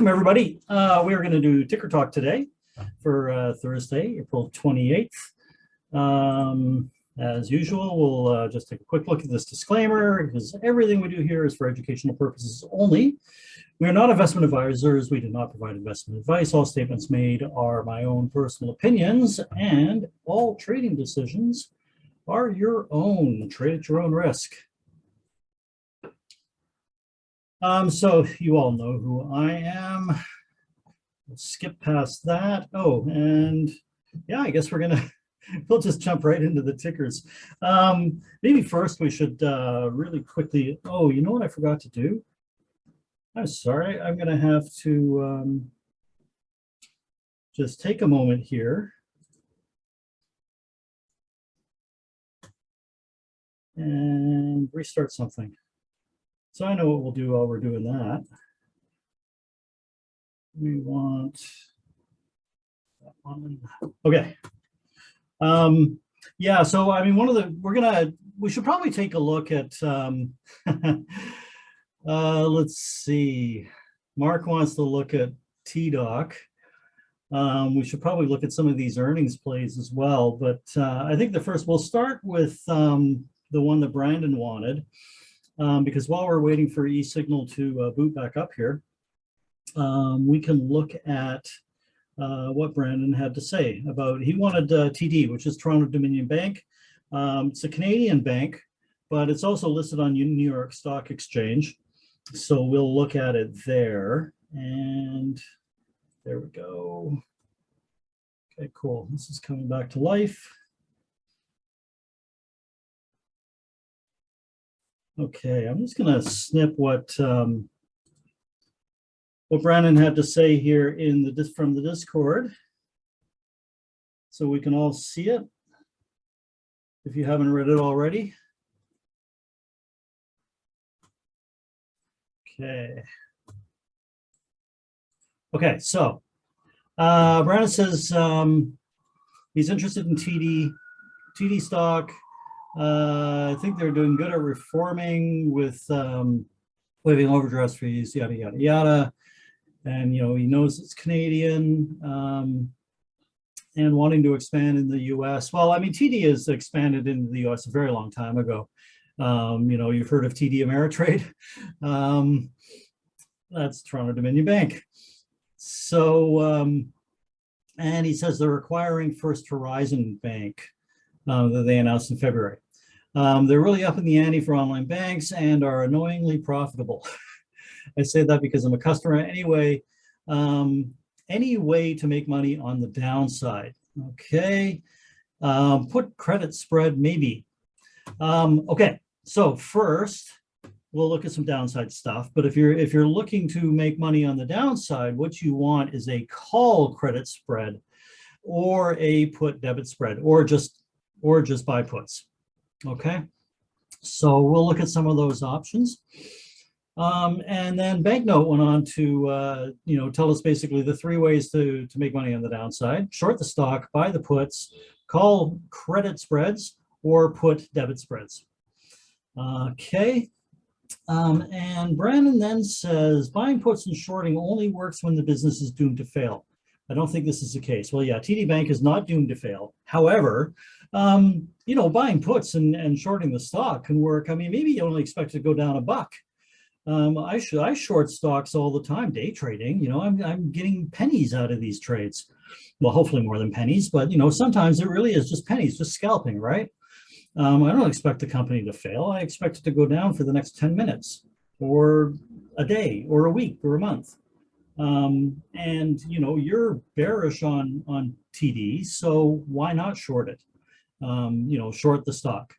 Welcome, everybody. We are going to do ticker talk today for Thursday, April 28th. As usual, we'll just take a quick look at this disclaimer because everything we do here is for educational purposes only. We are not investment advisors. We do not provide investment advice. All statements made are my own personal opinions, and all trading decisions are your own. Trade at your own risk. So you all know who I am. We'll skip past that. Oh, and yeah, I guess we'll just jump right into the tickers. Maybe first we should really quickly, oh, you know what I forgot to do? I'm sorry, I'm gonna have to just take a moment here and restart something. So I know what we'll do while we're doing that. We want that one. Okay. Yeah, so I mean, we should probably take a look at, let's see, Mark wants to look at TDOC. We should probably look at some of these earnings plays as well, but I think we'll start with the one that Brandon wanted. Because while we're waiting for eSignal to boot back up here, we can look at what Brandon had to say about, he wanted TD, which is Toronto Dominion Bank. It's a Canadian bank, but it's also listed on New York Stock Exchange. So we'll look at it there, and there we go. Okay, cool. This is coming back to life. Okay, I'm just going to snip what Brandon had to say here from the Discord, so we can all see it. If you haven't read it already. Okay. Okay, so Brandon says he's interested in TD stock. I think they're doing good at reforming with waiving overdraft fees, yada, yada, yada. And, you know, he knows it's Canadian and wanting to expand in the US. Well, I mean, TD has expanded into the US a very long time ago. You know, you've heard of TD Ameritrade. That's Toronto Dominion Bank. So, and he says they're acquiring First Horizon Bank that they announced in February. They're really up in the ante for online banks and are annoyingly profitable. I say that because I'm a customer anyway. Any way to make money on the downside? Okay. Put credit spread, maybe. Okay, so first we'll look at some downside stuff. But if you're looking to make money on the downside, what you want is a call credit spread or a put debit spread, or just buy puts. Okay, so we'll look at some of those options. And then Banknote went on to tell us basically the three ways to make money on the downside: short the stock, buy the puts, call credit spreads, or put debit spreads. Okay. And Brandon then says buying puts and shorting only works when the business is doomed to fail. I don't think this is the case. Well, yeah, TD Bank is not doomed to fail. However, you know, buying puts and shorting the stock can work. I mean, maybe you only expect it to go down $1. I short stocks all the time, day trading. You know, I'm getting pennies out of these trades. Well, hopefully more than pennies, but you know, sometimes it really is just pennies, just scalping, right? I don't expect the company to fail. I expect it to go down for the next 10 minutes or a day or a week or a month. And you know, you're bearish on TD, so why not short it? You know, short the stock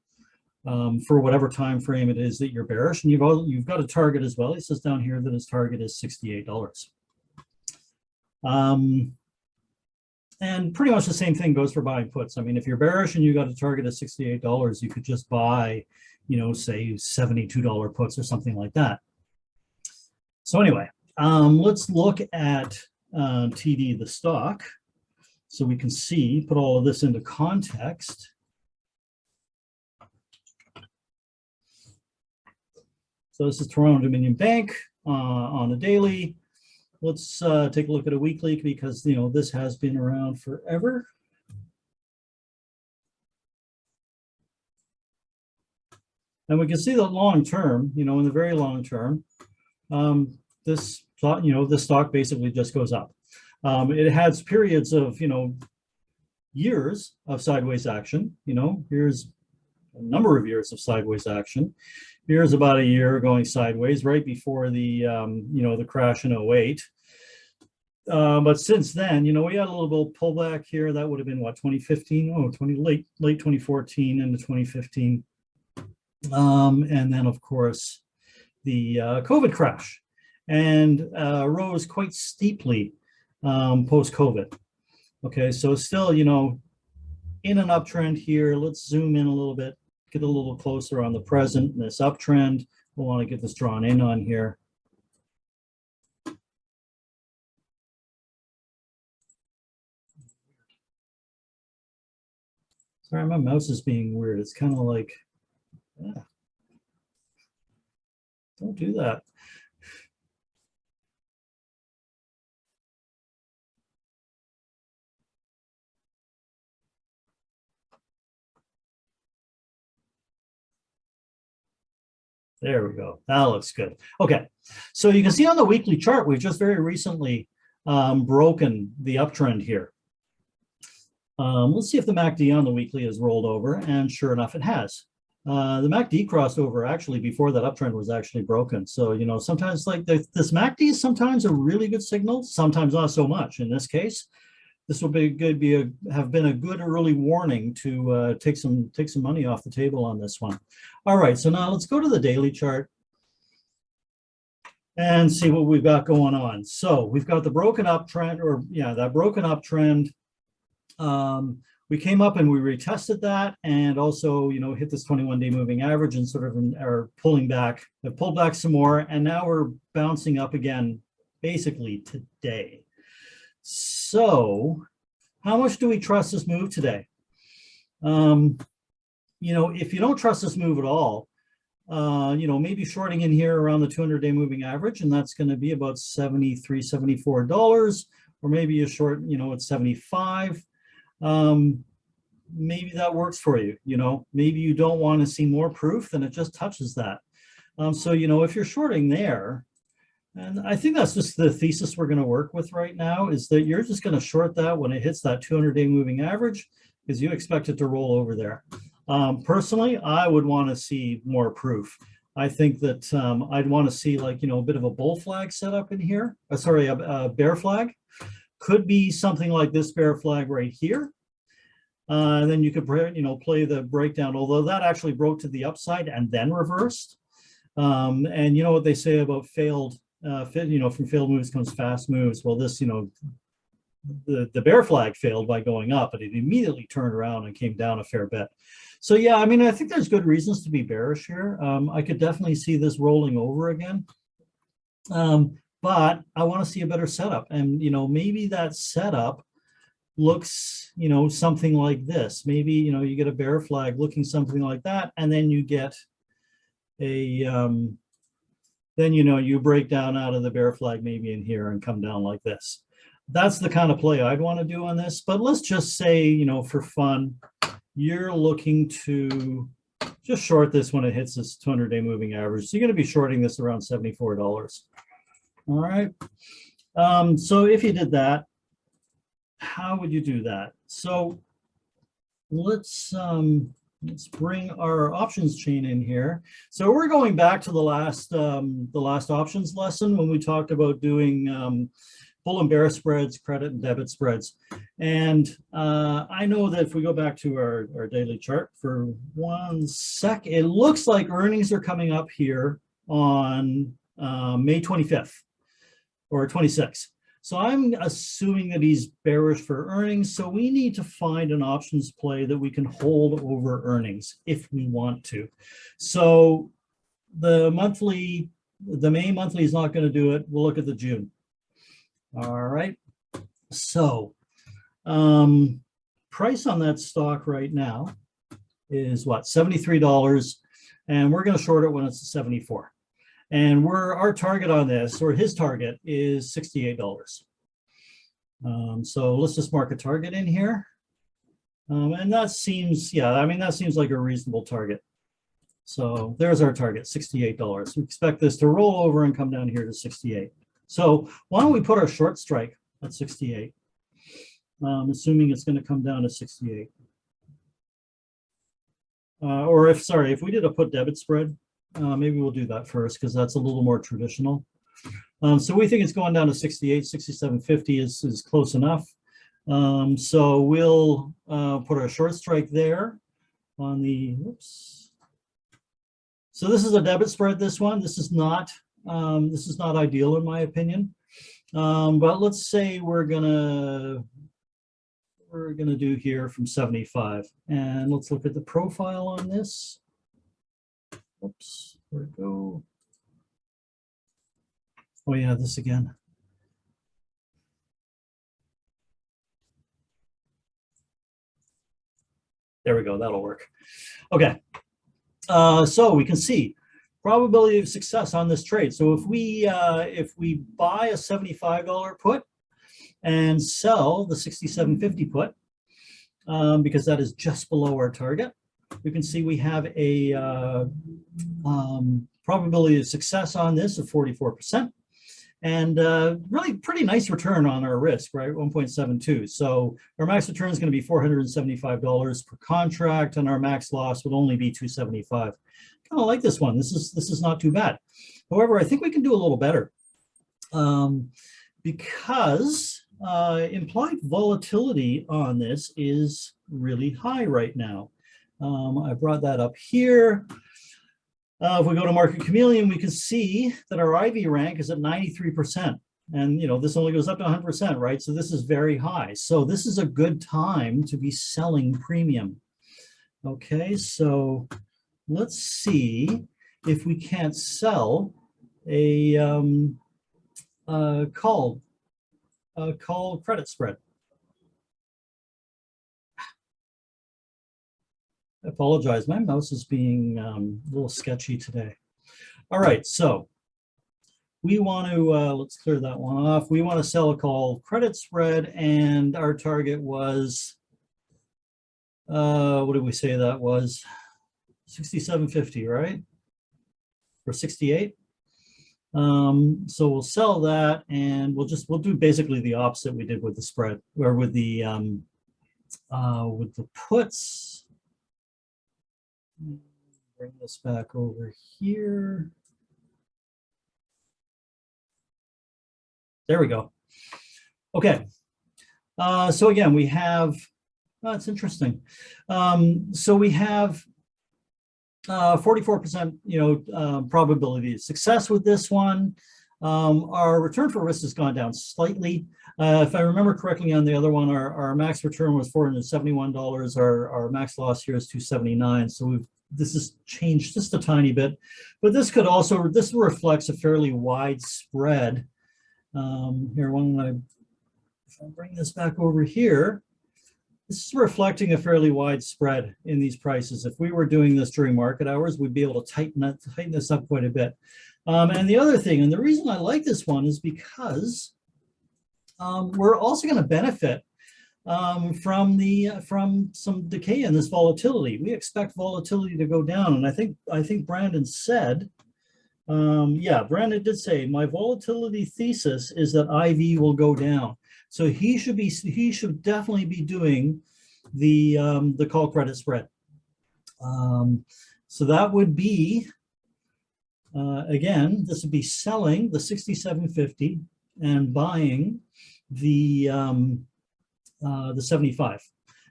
for whatever time frame it is that you're bearish, and you've got a target as well. He says down here that his target is $68. And pretty much the same thing goes for buying puts. I mean, if you're bearish and you got a target of $68, you could just buy, you know, say $72 puts or something like that. So anyway, let's look at TD, the stock, so we can see, put all of this into context. So this is Toronto Dominion Bank on a daily. let's take a look at a weekly because, this has been around forever. And we can see the long term, in the very long term, this stock basically just goes up. It has periods of, years of sideways action. Here's a number of years of sideways action. Here's about a year going sideways right before the, the crash in 08. But since then, we had a little bit of pullback here. That would have been what, 2015? Oh, late 2014 into 2015. And then, of course, the COVID crash, and rose quite steeply post-COVID. Okay, so still, in an uptrend here. Let's zoom in a little bit, get a little closer on the present, this uptrend. We'll want to get this drawn in on here. Sorry, my mouse is being weird. It's kind of like, yeah. Don't do that. There we go. That looks good. Okay, so you can see on the weekly chart, we've just very recently broken the uptrend here. Let's see if the MACD on the weekly has rolled over, and sure enough, it has. The MACD crossed over actually before that uptrend was actually broken. So, sometimes like this MACD is sometimes a really good signal, sometimes not so much. In this case, this will be good, have been a good early warning to take some money off the table on this one. All right, so now let's go to the daily chart and see what we've got going on. So we've got the broken uptrend, or yeah, that broken uptrend. We came up and we retested that, and also, hit this 21-day moving average and sort of are pulling back. They've pulled back some more, and now we're bouncing up again, basically today. So how much do we trust this move today? If you don't trust this move at all, maybe shorting in here around the 200-day moving average, and that's going to be about $73, $74, or maybe you short, at 75. Maybe that works for you. Maybe you don't want to see more proof, then it just touches that. So, if you're shorting there, and I think that's just the thesis we're going to work with right now, is that you're just going to short that when it hits that 200-day moving average, because you expect it to roll over there. Personally, I would want to see more proof. I think that I'd want to see like, a bit of a bull flag set up in here. Sorry, a bear flag. Could be something like this bear flag right here. And then you could, play the breakdown, although that actually broke to the upside and then reversed. And you know what they say about failed, from failed moves comes fast moves. Well, this, the bear flag failed by going up, but it immediately turned around and came down a fair bit. So yeah, I think there's good reasons to be bearish here. I could definitely see this rolling over again. But I want to see a better setup, and maybe that setup looks something like this. Maybe you get a bear flag looking something like that, and then you get a then you break down out of the bear flag maybe in here and come down like this. That's the kind of play I'd want to do on this. But let's just say, for fun, you're looking to just short this when it hits this 200-day moving average. So you're going to be shorting this around $74. All right. So if you did that, how would you do that? So let's bring our options chain in here. So we're going back to the last options lesson when we talked about doing bull and bear spreads, credit and debit spreads. And I know that if we go back to our daily chart for 1 sec, it looks like earnings are coming up here on May 25th or 26th. So I'm assuming that he's bearish for earnings. So we need to find an options play that we can hold over earnings if we want to. So the May monthly is not going to do it. We'll look at the June. All right. So price on that stock right now is what, $73, and we're going to short it when it's 74. And our target on this, or his target, is $68. So let's just mark a target in here. And that seems, yeah, I mean, that seems like a reasonable target. So there's our target, $68. We expect this to roll over and come down here to 68. So why don't we put our short strike at 68, assuming it's going to come down to 68. Or if we did a put debit spread, maybe we'll do that first because that's a little more traditional. So we think it's going down to 68, 67.50 is close enough. So we'll put our short strike there on the, whoops. So this is a debit spread, this one. This is not ideal in my opinion. But let's say we're gonna do here from 75. And let's look at the profile on this. Oops, where'd it go? Oh yeah, this again. There we go, that'll work. Okay, so we can see probability of success on this trade. So if we buy a $75 put and sell the 67.50 put, because that is just below our target, we can see we have a probability of success on this of 44%. And really pretty nice return on our risk, right? 1.72. So our max return is going to be $475 per contract, and our max loss would only be $275. Kind of like this one. This is not too bad. However, I think we can do a little better because implied volatility on this is really high right now. I brought that up here. If we go to Market Chameleon, we can see that our IV rank is at 93%. And, you know, this only goes up to 100%, right? So this is very high. So this is a good time to be selling premium. Okay, so let's see if we can't sell a call credit spread. I apologize, my mouse is being a little sketchy today. All right, so we want to, let's clear that one off. We want to sell a call credit spread, and our target was, what did we say that was? 67.50, right? Or 68? So we'll sell that, and we'll do basically the opposite we did with the spread, or with the puts. Bring this back over here. There we go. Okay. So again, we have, it's interesting. So we have 44%, probability of success with this one. Our return for risk has gone down slightly. If I remember correctly on the other one, our max return was $471. Our max loss here is $279. So this has changed just a tiny bit, but this reflects a fairly wide spread. Here, if I bring this back over here, this is reflecting a fairly wide spread in these prices. If we were doing this during market hours, we'd be able to tighten this up quite a bit. And the other thing, and the reason I like this one is because we're also going to benefit from some decay in this volatility. We expect volatility to go down, and I think Brandon said, yeah, Brandon did say my volatility thesis is that IV will go down. So he should definitely be doing the call credit spread. So that would be again, this would be selling the 67.50 and buying the 75.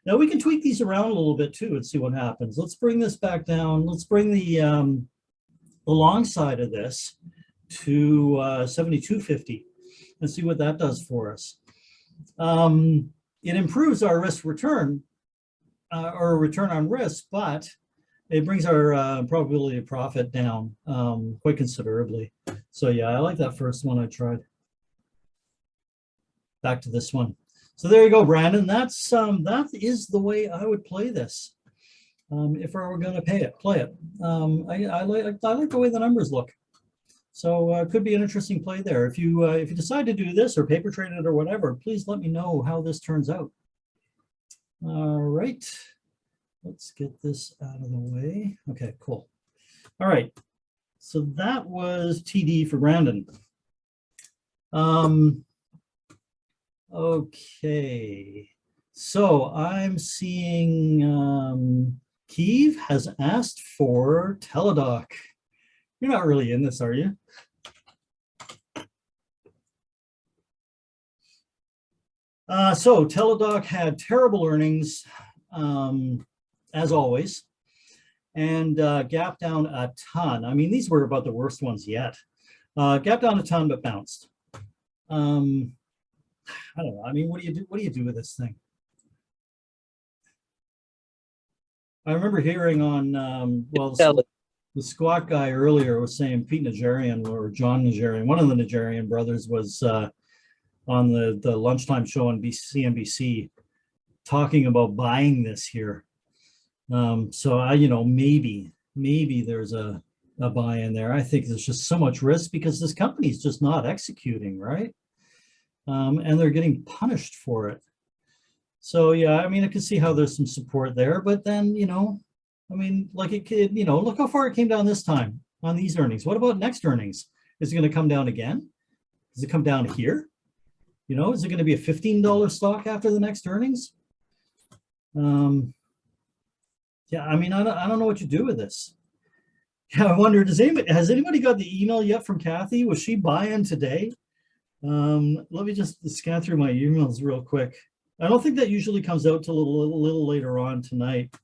Now we can tweak these around a little bit too and see what happens. Let's bring this back down. Let's bring the long side of this to 72.50 and see what that does for us. It improves our risk return or return on risk, but it brings our probability of profit down quite considerably. So yeah, I like that first one I tried. Back to this one. So there you go, Brandon. That is the way I would play this if I were going to play it. I like the way the numbers look. So it could be an interesting play there. If you decide to do this or paper trade it or whatever, please let me know how this turns out. All right, let's get this out of the way. Okay, cool. All right, so that was TD for Brandon. Okay, so I'm seeing Keeve has asked for TDOC. You're not really in this, are you? So TDOC had terrible earnings, as always, and gap down a ton. I mean, these were about the worst ones yet. Gap down a ton, but bounced. I don't know. I mean, what do you do? What do you do with this thing? I remember hearing on well, the squat guy earlier was saying Pete Nigerian or John Nigerian, one of the Nigerian brothers, was on the lunchtime show on CNBC talking about buying this here. So I, maybe there's a buy in there. I think there's just so much risk because this company's just not executing, right? And they're getting punished for it. So yeah, I mean, I can see how there's some support there, but then, I mean, like it could, look how far it came down this time on these earnings. What about next earnings? Is it going to come down again? Does it come down here? Is it going to be a $15 stock after the next earnings? Yeah, I mean, I don't know what you do with this. Yeah, I wonder, has anybody got the email yet from Kathy? Was she buying today? Let me just scan through my emails real quick. I don't think that usually comes out till a little later on tonight.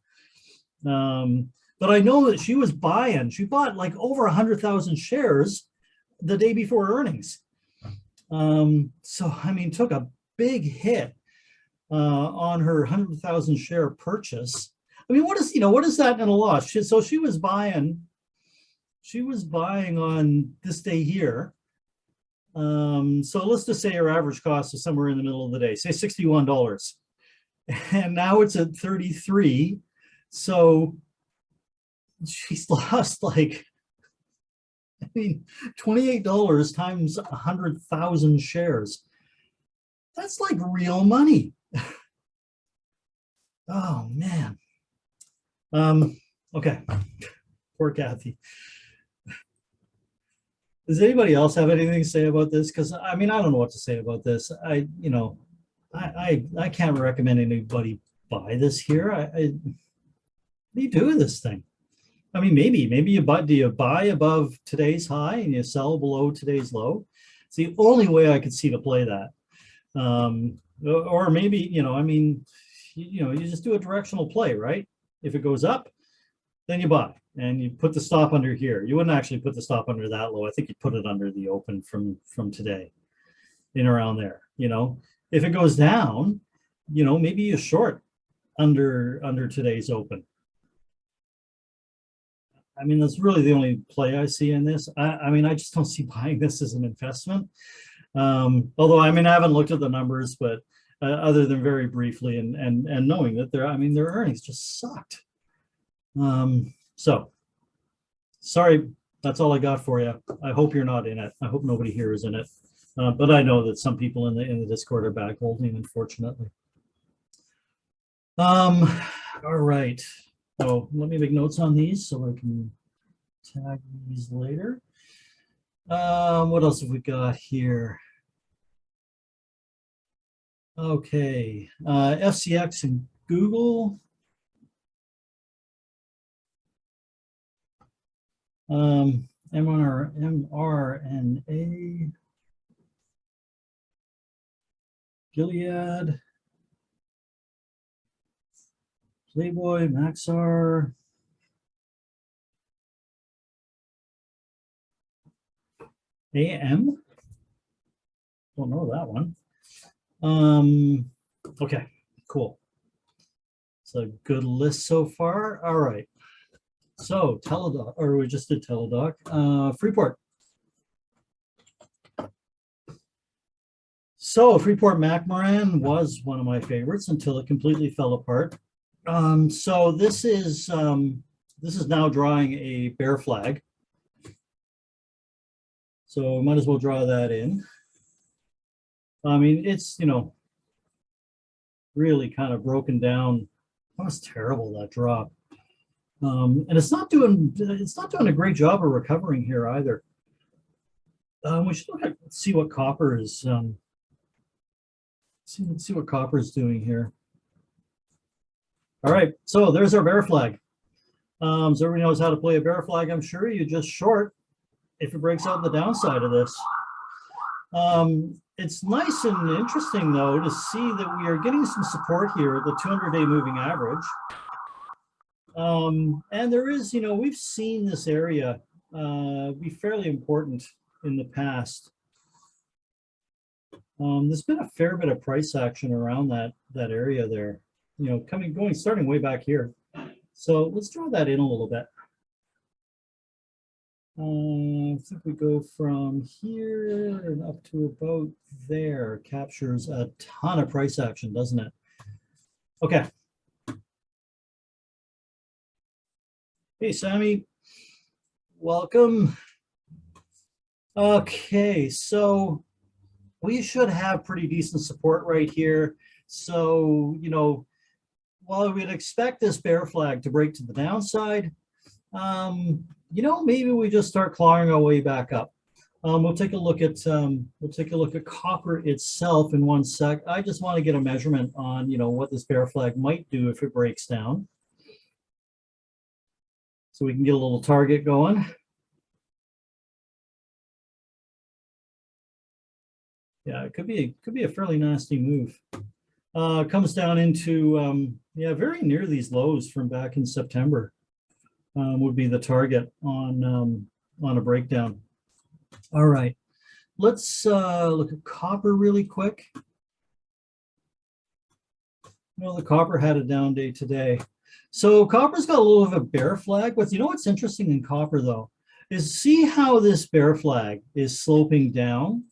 But I know that she was buying. She bought like over 100,000 shares the day before earnings. So, I mean, took a big hit on her 100,000 share purchase. I mean, what is that in a loss? So she was buying on this day here. So let's just say her average cost is somewhere in the middle of the day, say $61. And now it's at 33. So she's lost like, I mean, $28 times 100,000 shares. That's like real money. Oh man. Okay. Poor Kathy. Does anybody else have anything to say about this? Because I mean, I don't know what to say about this. I can't recommend anybody buy this here. What do you do with this thing? I mean, maybe you buy. Do you buy above today's high and you sell below today's low? It's the only way I could see to play that. Or maybe I mean, you just do a directional play, right? If it goes up, then you buy and you put the stop under here. You wouldn't actually put the stop under that low. I think you'd put it under the open from today, in around there. If it goes down, maybe you short under today's open. I mean, that's really the only play I see in this. I mean, I just don't see buying this as an investment. Although, I mean, I haven't looked at the numbers, but other than very briefly and knowing that their earnings just sucked. So sorry, that's all I got for you. I hope you're not in it. I hope nobody here is in it. But I know that some people in the Discord are back holding, unfortunately. All right. So let me make notes on these so I can tag these later. What else have we got here? Okay, FCX and Google. MRNA, Gilead, PLBY, MAXR, AM. Don't know that one. Okay, cool. It's a good list so far. All right. So TDOC, or we just did TDOC. Freeport. So Freeport McMoran was one of my favorites until it completely fell apart. So this is now drawing a bear flag. So might as well draw that in. I mean, it's, you know, really kind of broken down. That was terrible, that drop. And it's not doing a great job of recovering here either. We should look at, see what copper is, see what copper is doing here. All right, so there's our bear flag. So everybody knows how to play a bear flag, I'm sure. You just short if it breaks out the downside of this. It's nice and interesting, though, to see that we are getting some support here at the 200-day moving average. And there is, you know, we've seen this area be fairly important in the past. There's been a fair bit of price action around that area there, you know, starting way back here. So let's draw that in a little bit. I think we go from here and up to about there. Captures a ton of price action, doesn't it? Okay. Hey, Sammy. Welcome. Okay, so we should have pretty decent support right here. So, you know, while we'd expect this bear flag to break to the downside, you know, maybe we just start clawing our way back up. We'll take a look at copper itself in one sec. I just want to get a measurement on, you know, what this bear flag might do if it breaks down, so we can get a little target going. Yeah, it could be a fairly nasty move. Comes down into yeah, very near these lows from back in September. Would be the target on a breakdown. All right, let's look at copper really quick. Well, the copper had a down day today. So copper's got a little of a bear flag. But you know what's interesting in copper, though, is see how this bear flag is sloping down.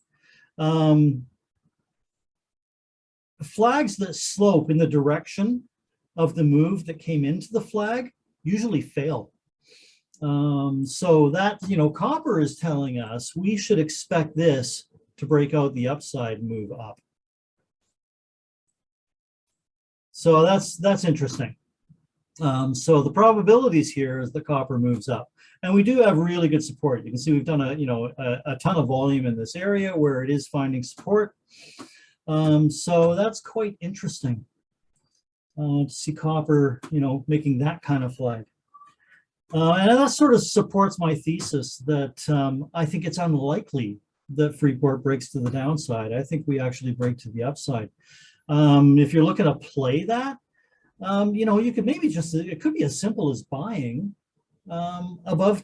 Flags that slope in the direction of the move that came into the flag usually fail. So that, you know, copper is telling us we should expect this to break out the upside, move up. So that's interesting. So the probabilities here is the copper moves up, and we do have really good support. You can see we've done a ton of volume in this area where it is finding support. So that's quite interesting to see copper, you know, making that kind of flag. And that sort of supports my thesis that I think it's unlikely that Freeport breaks to the downside. I think we actually break to the upside. If you're looking to play that, you know, you could maybe just, it could be as simple as buying above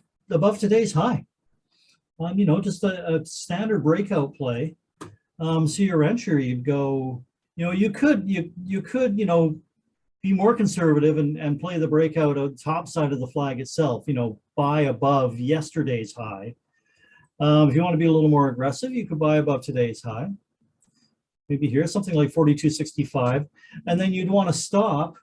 today's high. You know, just a standard breakout play. So your entry, you'd go, you know, you could, you know, be more conservative and play the breakout on top side of the flag itself, you know, buy above yesterday's high. If you want to be a little more aggressive, you could buy above today's high. Maybe here, something like 42.65. And then you'd want to stop.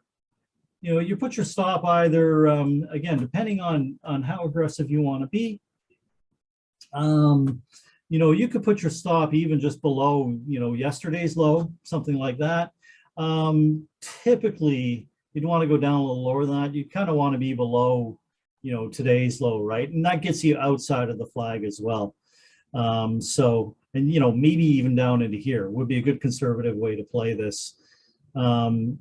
You know, you put your stop either, again, depending on how aggressive you want to be. You know, you could put your stop even just below, you know, yesterday's low, something like that. Typically, you'd want to go down a little lower than that. You kind of want to be below, you know, today's low, right? And that gets you outside of the flag as well. So, and, you know, maybe even down into here would be a good conservative way to play this. You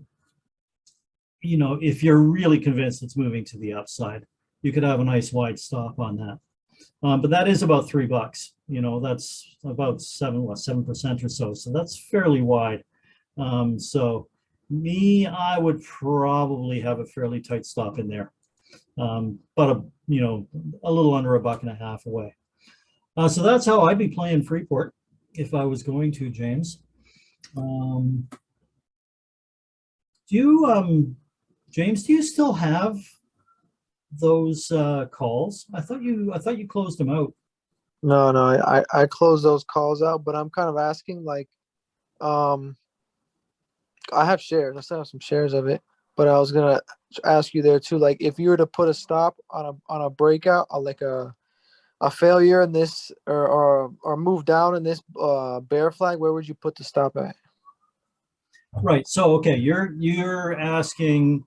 know, if you're really convinced it's moving to the upside, you could have a nice wide stop on that. But that is about $3. You know, that's about 7% or so. So that's fairly wide. So I would probably have a fairly tight stop in there, but you know, a little under $1.50 away. So that's how I'd be playing Freeport if I was going to, James. James, do you still have those calls? I thought you closed them out. No, I closed those calls out, but I'm kind of asking, like, I have shares. I still have some shares of it, but I was gonna ask you there too. Like, if you were to put a stop on a breakout, like a a failure in this or move down in this bear flag, where would you put the stop at? Right. So, okay, you're asking,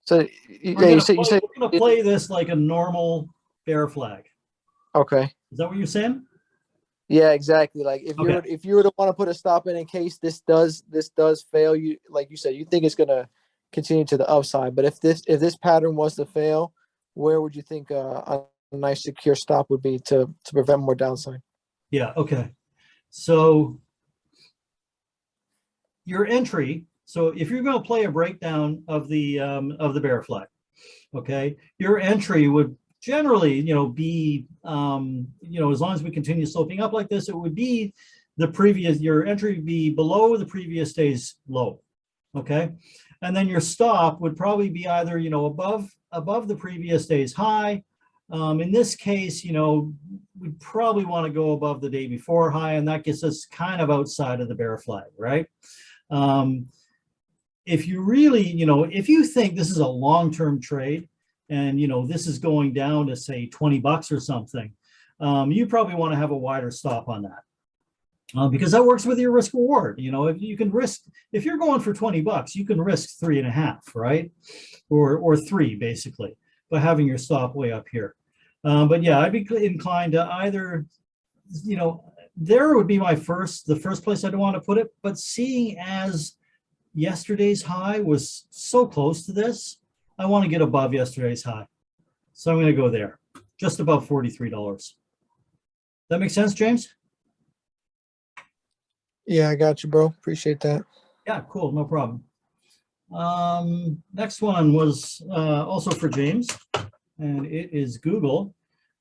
So yeah, you said we're gonna play this like a normal bear flag. okay. Is that what you're saying? Yeah, exactly. Like Okay. if you were to want to put a stop in case this does fail, you like you said, you think it's gonna continue to the upside. But if this pattern was to fail, where would you think a nice secure stop would be to prevent more downside? Yeah. Okay. So your entry. So if you're going to play a breakdown of the bear flag, okay, your entry would generally, be, as long as we continue sloping up like this, it would be your entry would be below the previous day's low, okay, and then your stop would probably be either, above the previous day's high. In this case, we'd probably want to go above the day before high, and that gets us kind of outside of the bear flag, right? If you really, if you think this is a long-term trade and, this is going down to say $20 or something, you probably want to have a wider stop on that. Because that works with your risk reward. If you can risk, if you're going for $20, you can risk 3.5, right? Or 3 basically, by having your stop way up here. But yeah, I'd be inclined to either, there would be the first place I'd want to put it. But seeing as yesterday's high was so close to this, I want to get above yesterday's high. So I'm going to go there, just above $43. That makes sense, James? Yeah, I got you, bro. Appreciate that. Yeah, cool, no problem. Next one was also for James, and it is Google.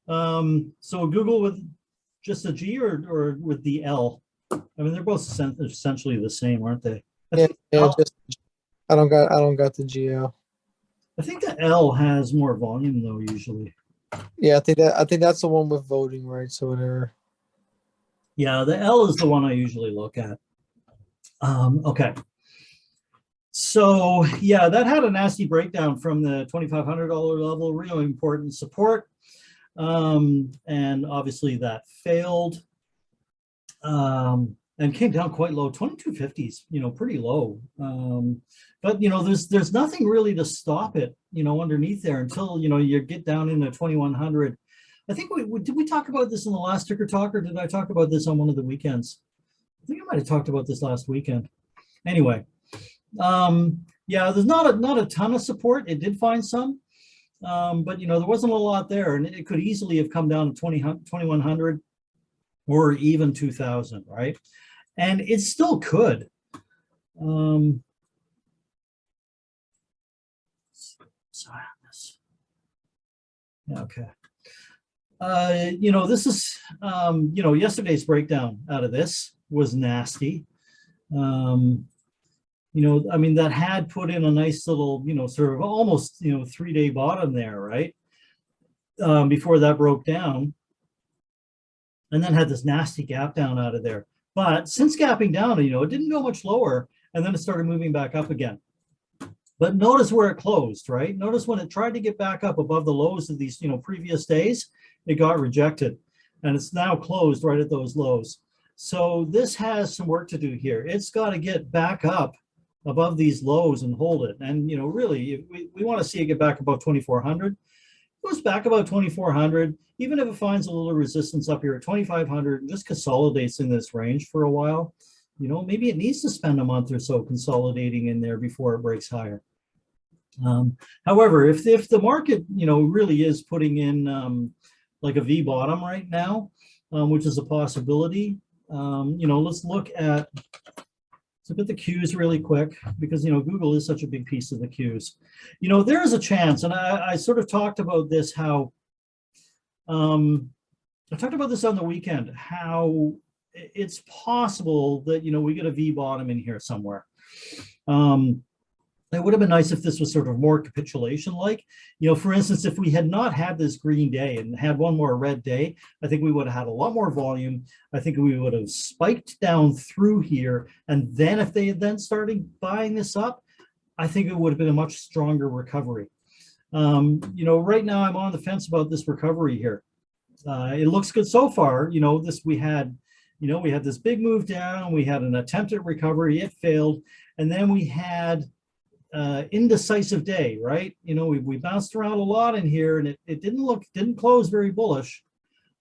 So Google with just a G or with the L? I mean, they're both essentially the same, aren't they? Yeah, just I don't got the GL. I think the L has more volume though, usually. Yeah, I think that's the one with voting rights or whatever. Yeah, the L is the one I usually look at. Okay. So yeah, that had a nasty breakdown from the $2,500 level, really important support. And obviously that failed. And came down quite low, 2250s, pretty low. But there's nothing really to stop it, underneath there until you get down into 2100. I think did we talk about this in the last ticker talk, or did I talk about this on one of the weekends? I think I might have talked about this last weekend. Anyway, yeah, there's not a ton of support. It did find some, but there wasn't a lot there, and it could easily have come down to 2100 or even 2000, right? And it still could. Sorry on this. Okay. This is, yesterday's breakdown out of this was nasty. I mean, that had put in a nice little, sort of almost, 3-day bottom there, right? Before that broke down. And then had this nasty gap down out of there. But since gapping down, it didn't go much lower, and then it started moving back up again. But notice where it closed, right? Notice when it tried to get back up above the lows of these, previous days, it got rejected, and it's now closed right at those lows. So this has some work to do here. It's got to get back up above these lows and hold it. And, really, if we want to see it get back above 2,400. Goes back about 2,400, even if it finds a little resistance up here at 2,500 and just consolidates in this range for a while, maybe it needs to spend a month or so consolidating in there before it breaks higher. However, if the market, really is putting in like a V bottom right now, which is a possibility, let's look at the Qs really quick, because Google is such a big piece of the Qs. There is a chance, and I sort of talked about this, how I talked about this on the weekend, how it's possible that we get a V bottom in here somewhere. It would have been nice if this was sort of more capitulation-like. For instance, if we had not had this green day and had one more red day, I think we would have had a lot more volume. I think we would have spiked down through here. And then if they had then started buying this up, I think it would have been a much stronger recovery. Right now I'm on the fence about this recovery here. It looks good so far. You know, we had this big move down. We had an attempt at recovery. It failed. And then we had indecisive day, right? You know, we bounced around a lot in here, and it didn't close very bullish.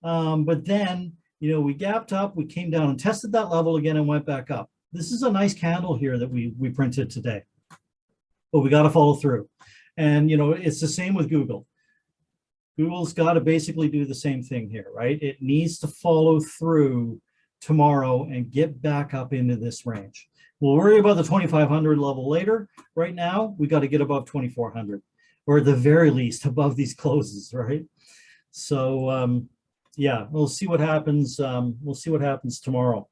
But then, you know, we gapped up, we came down and tested that level again and went back up. This is a nice candle here that we printed today, but we got to follow through. And, you know, it's the same with Google. Google's got to basically do the same thing here, right? It needs to follow through tomorrow and get back up into this range. We'll worry about the 2,500 level later. Right now, we got to get above 2,400, or at the very least above these closes, right? So yeah, we'll see what happens. We'll see what happens tomorrow.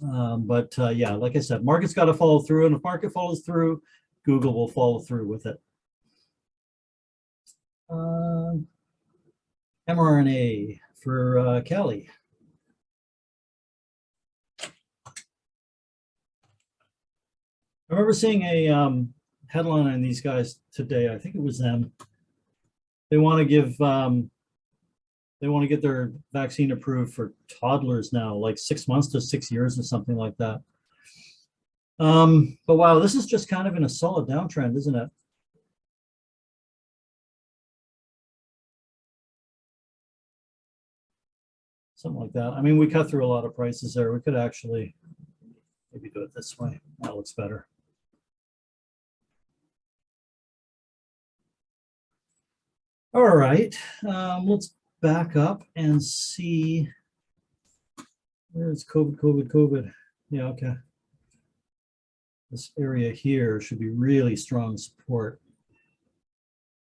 Yeah, like I said, market's got to follow through, and if market follows through, Google will follow through with it. MRNA for Kelly. I remember seeing a headline on these guys today. I think it was them. They want to give, they want to get their vaccine approved for toddlers now, like 6 months to 6 years or something like that. But wow, this is just kind of in a solid downtrend, isn't it? Something like that. I mean, we cut through a lot of prices there. We could actually maybe do it this way. That looks better. All right, let's back up and see. Where's COVID? Yeah, okay. This area here should be really strong support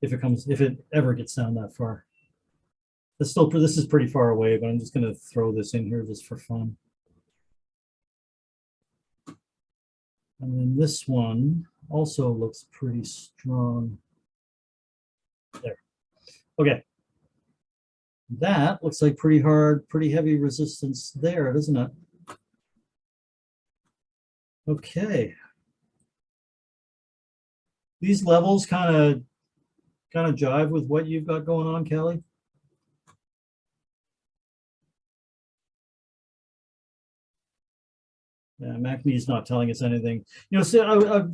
if it ever gets down that far. This is pretty far away, but I'm just going to throw this in here just for fun. And then this one also looks pretty strong. There. Okay. That looks like pretty heavy resistance there, doesn't it? Okay. These levels kind of jive with what you've got going on, Kelly? Yeah, MACD is not telling us anything. You know, so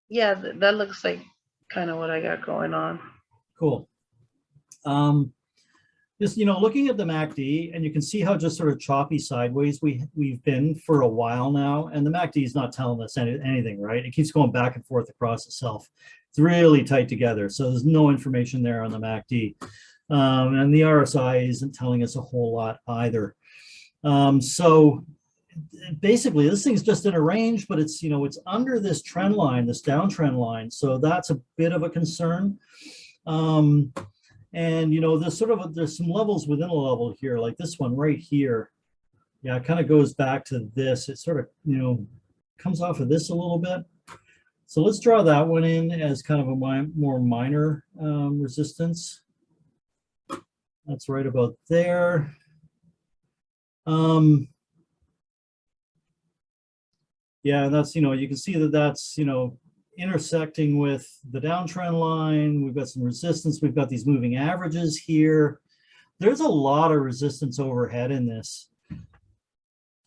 yeah, that looks like kind of what I got going on. Cool. Just, you know, looking at the MACD, and you can see how just sort of choppy sideways we've been for a while now, and the MACD is not telling us anything, right? It keeps going back and forth across itself. It's really tight together, so there's no information there on the MACD. And the RSI isn't telling us a whole lot either. So basically, this thing's just in a range, but it's, you know, it's under this trend line, this downtrend line. So that's a bit of a concern. And, you know, there's some levels within a level here, like this one right here. Yeah, it kind of goes back to this. It sort of, you know, comes off of this a little bit. So let's draw that one in as kind of a more minor resistance. That's right about there. Yeah, and that's, you know, you can see that that's, you know, intersecting with the downtrend line. We've got some resistance. We've got these moving averages here. There's a lot of resistance overhead in this.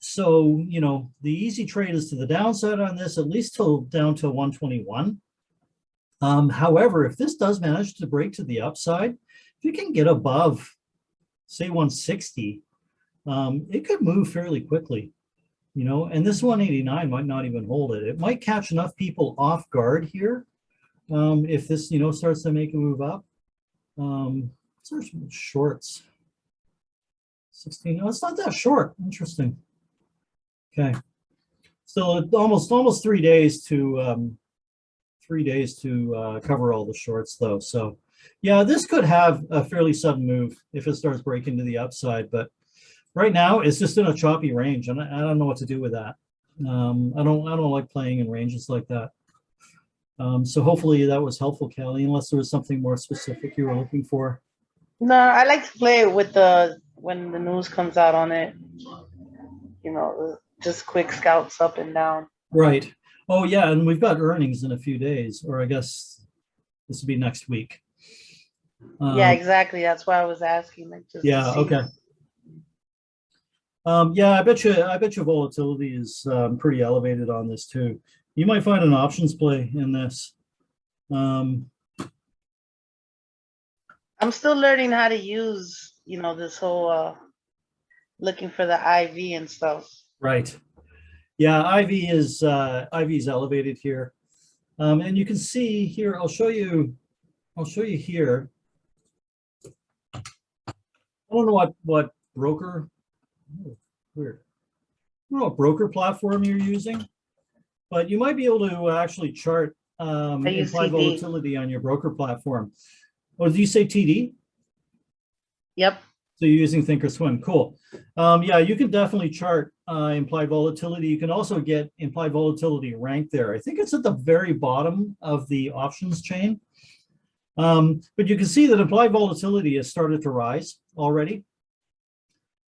So, you know, the easy trade is to the downside on this, at least down to 121. However, if this does manage to break to the upside, if you can get above, say, 160, it could move fairly quickly. You know, and this 189 might not even hold it. It might catch enough people off guard here if this, you know, starts to make a move up. Search shorts. 16. No, it's not that short. Interesting. Okay. Still almost 3 days to cover all the shorts though. So yeah, this could have a fairly sudden move if it starts breaking to the upside, but right now, it's just in a choppy range, and I don't know what to do with that. I don't like playing in ranges like that. So hopefully that was helpful, Kelly, unless there was something more specific you were looking for. No, I like to play it with when the news comes out on it. You know, just quick scouts up and down. Right. Oh yeah, and we've got earnings in a few days, or I guess this will be next week. Yeah, exactly. That's why I was asking. Like, just Yeah, to see. okay. Yeah, I bet you volatility is pretty elevated on this too. You might find an options play in this. I'm still learning how to use, this whole looking for the IV and stuff. Right. Yeah, IV is elevated here. And you can see here, I'll show you here. I don't know what broker, weird. I don't know what broker platform you're using, but you might be able to actually chart I use implied TD. volatility on your broker platform. Oh, did you say TD? Yep. So you're using Thinkorswim, cool. Yeah, you can definitely chart implied volatility. You can also get implied volatility ranked there. I think it's at the very bottom of the options chain. But you can see that implied volatility has started to rise already.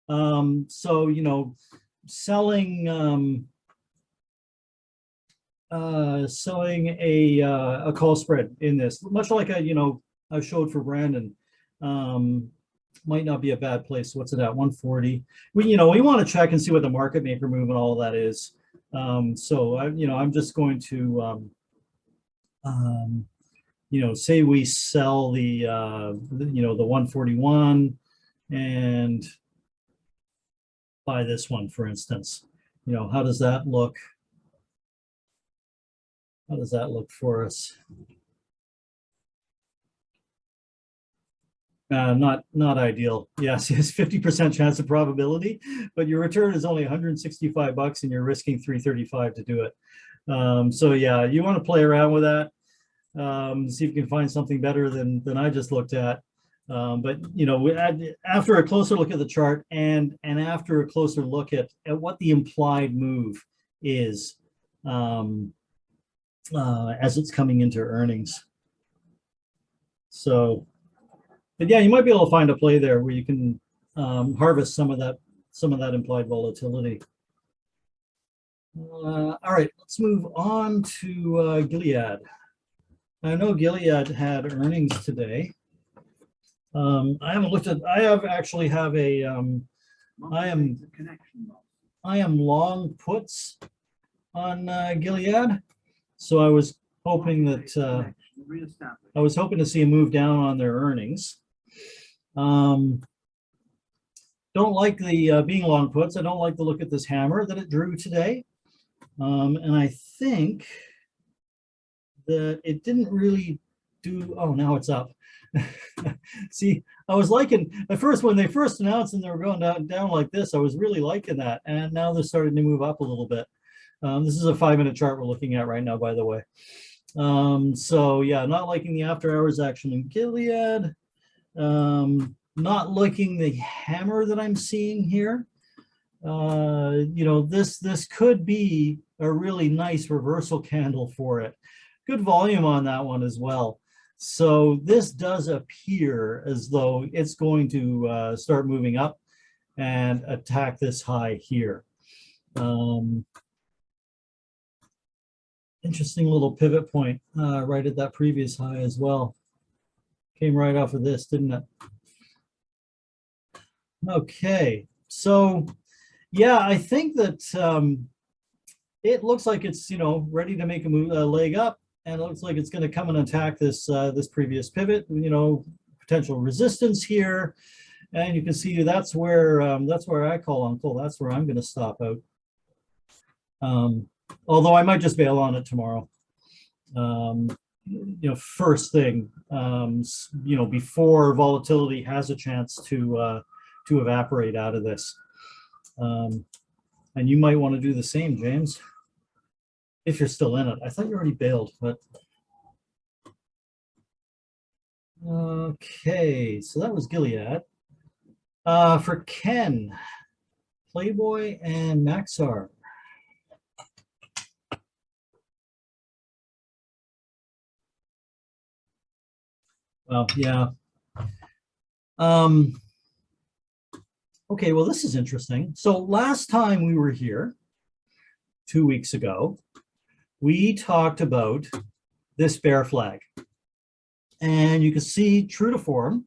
So, selling a call spread in this, much like I showed for Brandon, might not be a bad place. What's it at? 140. We want to check and see what the market maker move and all of that is. So I'm just going to say we sell the 141 and buy this one, for instance. How does that look? How does that look for us? Not ideal. Yes, 50% chance of probability, but your return is only $165 and you're risking $335 to do it. So yeah, you want to play around with that. See if you can find something better than I just looked at. But after a closer look at the chart and after a closer look at what the implied move is as it's coming into earnings. So, but yeah, you might be able to find a play there where you can harvest some of that implied volatility. All right, let's move on to Gilead. I know Gilead had earnings today. I haven't looked at. I actually have a. I am long puts on Gilead, so I was hoping that to see a move down on their earnings. Don't like the being long puts. I don't like the look at this hammer that it drew today, and I think that it didn't really do. Oh, now it's up. See, I was liking at first when they first announced and they were going down like this. I was really liking that, and now they're starting to move up a little bit. This is a 5-minute chart we're looking at right now, by the way. So yeah, not liking the after hours action in Gilead. Not liking the hammer that I'm seeing here. This could be a really nice reversal candle for it. Good volume on that one as well. So this does appear as though it's going to start moving up and attack this high here. Interesting little pivot point right at that previous high as well. Came right off of this, didn't it? Okay, so yeah, I think that it looks like it's ready to make a move, leg up. And it looks like it's going to come and attack this this previous pivot. Potential resistance here, and you can see that's where I call uncle. That's where I'm going to stop out. Although I might just bail on it tomorrow. First thing, before volatility has a chance to evaporate out of this. And you might want to do the same, James. If you're still in it. I thought you already bailed, but okay, so that was Gilead. For Ken, PLBY and MAXR. Well, yeah. Okay, well, this is interesting. So last time we were here, 2 weeks ago, we talked about this bear flag. And you can see true to form,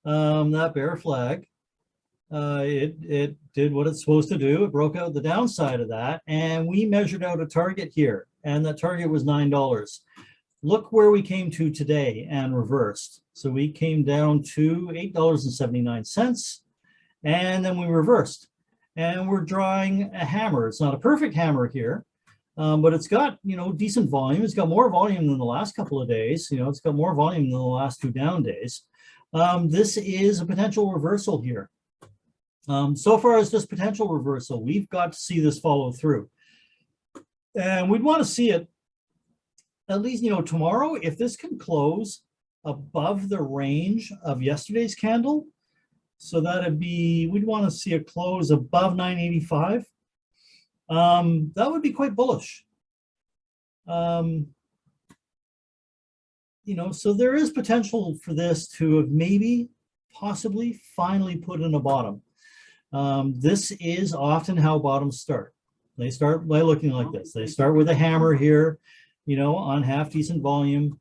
that bear flag, it did what it's supposed to do. It broke out the downside of that, and we measured out a target here, and that target was $9. Look where we came to today and reversed. So we came down to $8.79, and then we reversed. And we're drawing a hammer. It's not a perfect hammer here, but it's got, decent volume. It's got more volume than the last couple of days. It's got more volume than the last 2 down days. This is a potential reversal here. So far as this potential reversal, we've got to see this follow through. And we'd want to see it at least, tomorrow, if this can close above the range of yesterday's candle. So that'd be, we'd want to see a close above 985. That would be quite bullish. So there is potential for this to have maybe, possibly, finally put in a bottom. This is often how bottoms start. They start by looking like this. They start with a hammer here, on half decent volume.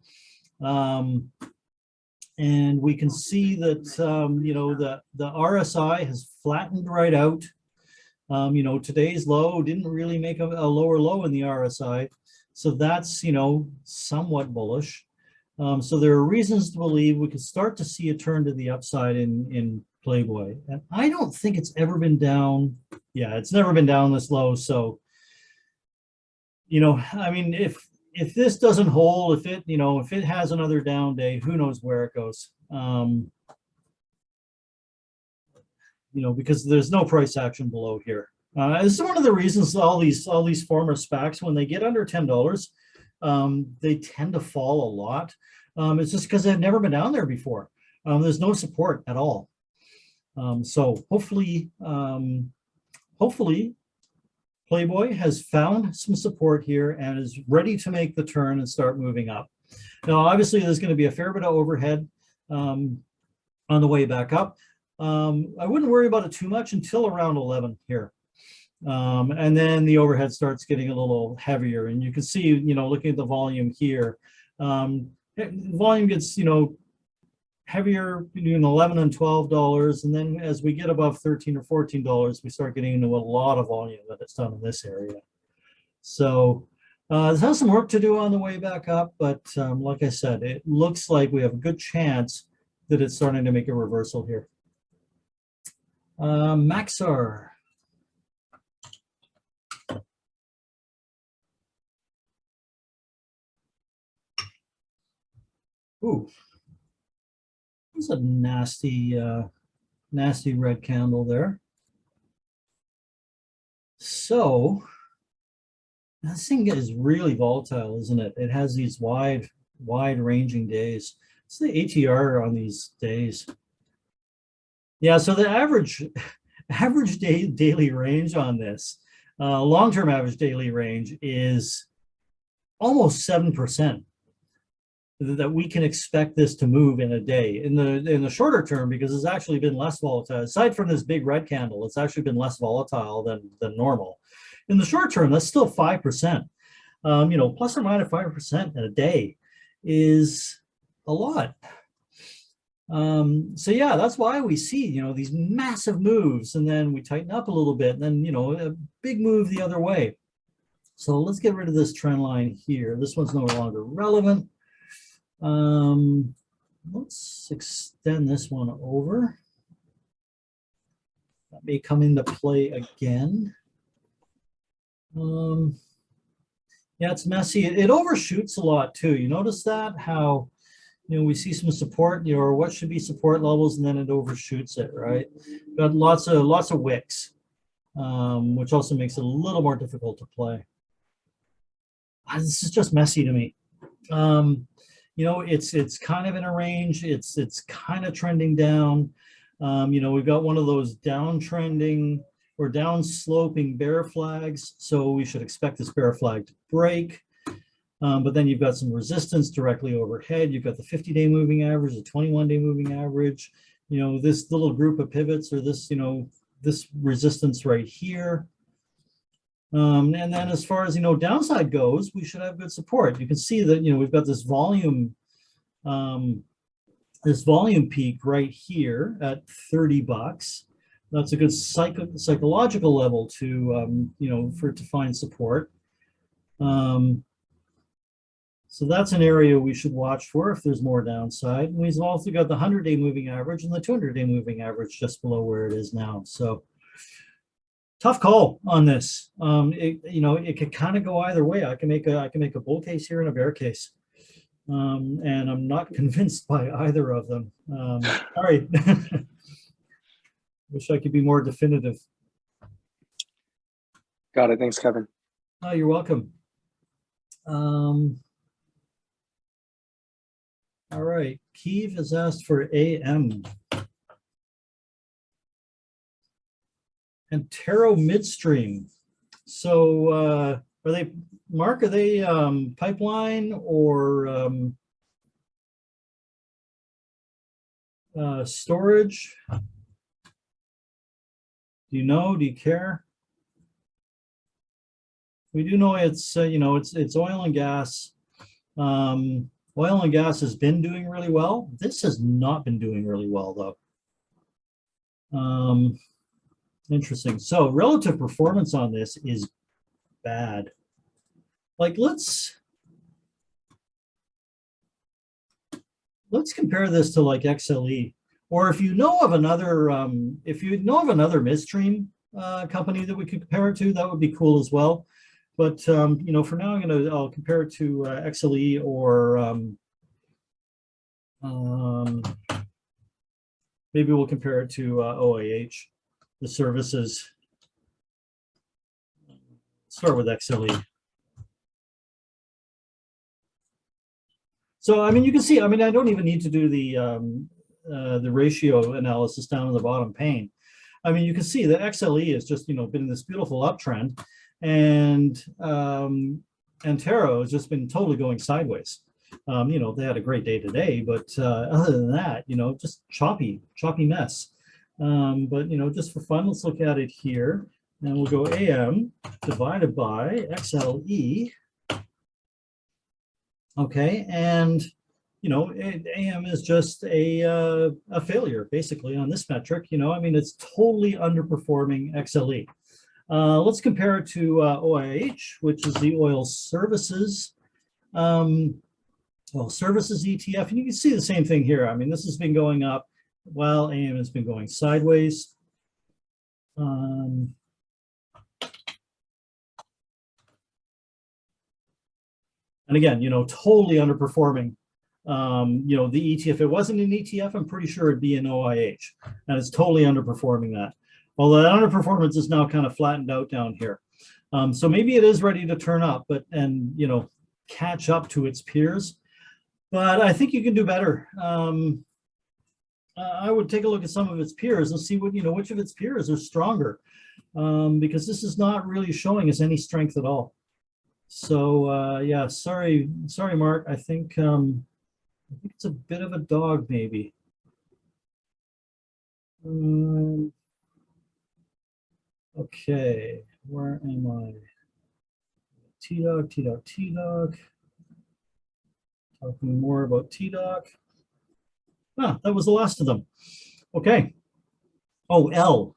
And we can see that, the RSI has flattened right out. Today's low didn't really make a lower low in the RSI. So that's, somewhat bullish. So there are reasons to believe we could start to see a turn to the upside in PLBY. And I don't think it's ever been down. Yeah, it's never been down this low. So, I mean, if this doesn't hold, if it has another down day, who knows where it goes. Because there's no price action below here. This is one of the reasons all these former SPACs, when they get under $10, they tend to fall a lot. It's just because they've never been down there before. There's no support at all. So hopefully PLBY has found some support here and is ready to make the turn and start moving up. Now, obviously, there's going to be a fair bit of overhead on the way back up. I wouldn't worry about it too much until around 11 here. And then the overhead starts getting a little heavier. And you can see, looking at the volume here, volume gets, heavier between $11 and $12. And then as we get above $13 or $14, we start getting into a lot of volume that it's done in this area. So this has some work to do on the way back up. But like I said, it looks like we have a good chance that it's starting to make a reversal here. MAXR. Ooh, that's a nasty, nasty red candle there. So this thing is really volatile, isn't it? It has these wide ranging days. It's the ATR on these days. Yeah, so the average daily range on this, long-term average daily range is almost 7%. That we can expect this to move in a day. In the shorter term, because it's actually been less volatile. Aside from this big red candle, it's actually been less volatile than normal. In the short term, that's still 5%. Plus or minus 5% in a day is a lot. So yeah, that's why we see, these massive moves, and then we tighten up a little bit, and then, a big move the other way. So let's get rid of this trend line here. This one's no longer relevant. Let's extend this one over. That may come into play again. Yeah, it's messy. It overshoots a lot too. You notice that, how we see some support, or what should be support levels, and then it overshoots it, right? Got lots of wicks, which also makes it a little more difficult to play. This is just messy to me. It's kind of in a range. It's kind of trending down. We've got one of those downtrending or down sloping bear flags. So we should expect this bear flag to break. But then you've got some resistance directly overhead. You've got the 50-day moving average, the 21-day moving average. This little group of pivots, or this, this resistance right here. And then as far as, downside goes, we should have good support. You can see that, we've got this volume This volume peak right here at $30. That's a good psychological level to, for it to find support. So that's an area we should watch for if there's more downside. And we've also got the 100-day moving average and the 200-day moving average just below where it is now. So tough call on this. It could kind of go either way. I can make a bull case here and a bear case. And I'm not convinced by either of them. Sorry. Wish I could be more definitive. Got it. Thanks, Kevin. Oh, you're welcome. All right, Keeve has asked for AM. And Taro Midstream. So are they, Mark, are they pipeline or storage? Do you know? Do you care? We do know it's it's oil and gas. Oil and gas has been doing really well. This has not been doing really well though. Interesting. So relative performance on this is bad. Like let's compare this to like XLE, or if you know of another midstream company that we could compare it to, that would be cool as well. But for now, I'll compare it to XLE or maybe we'll compare it to OAH, the services. Start with XLE. So you can see. I don't even need to do the ratio analysis down in the bottom pane. You can see that XLE has just been in this beautiful uptrend. And Taro has just been totally going sideways. They had a great day today, but other than that, just choppy mess. But just for fun, let's look at it here, and we'll go AM divided by XLE. Okay, and AM is just a failure basically on this metric. It's totally underperforming XLE. Let's compare it to OIH, which is the oil services services ETF, and you can see the same thing here. This has been going up while AM has been going sideways. And again, totally underperforming. The ETF. If it wasn't an ETF, I'm pretty sure it'd be an OIH, and it's totally underperforming that. Although that underperformance is now kind of flattened out down here. So maybe it is ready to turn up, and catch up to its peers. But I think you can do better. I would take a look at some of its peers and see what which of its peers are stronger, because this is not really showing us any strength at all. So yeah, sorry, Mark. I think it's a bit of a dog, maybe. Okay, where am I? TDOC. Talking more about TDOC. Ah, that was the last of them. Okay. Oh, L.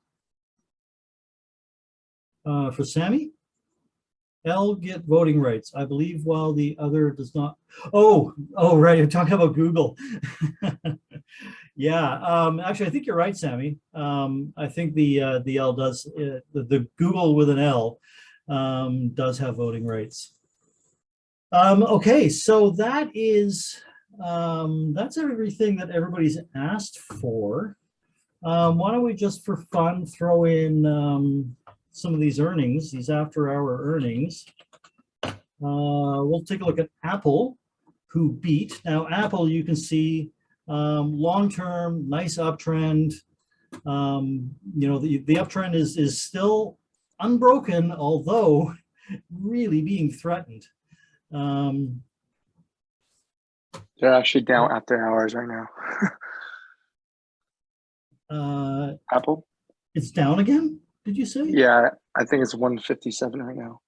For Sammy? L get voting rights, I believe, while the other does not. Oh, right. You're talking about Google. Yeah, actually, I think you're right, Sammy. I think the L does, the Google with an L does have voting rights. Okay, so that is, that's everything that everybody's asked for. Why don't we just for fun throw in some of these earnings, these after-hour earnings. We'll take a look at Apple, who beat. Now, Apple, you can see long-term, nice uptrend. The uptrend is still unbroken, although really being threatened. They're actually down after hours right now. Apple? It's down again, did you say? Yeah, I think it's 157 right now.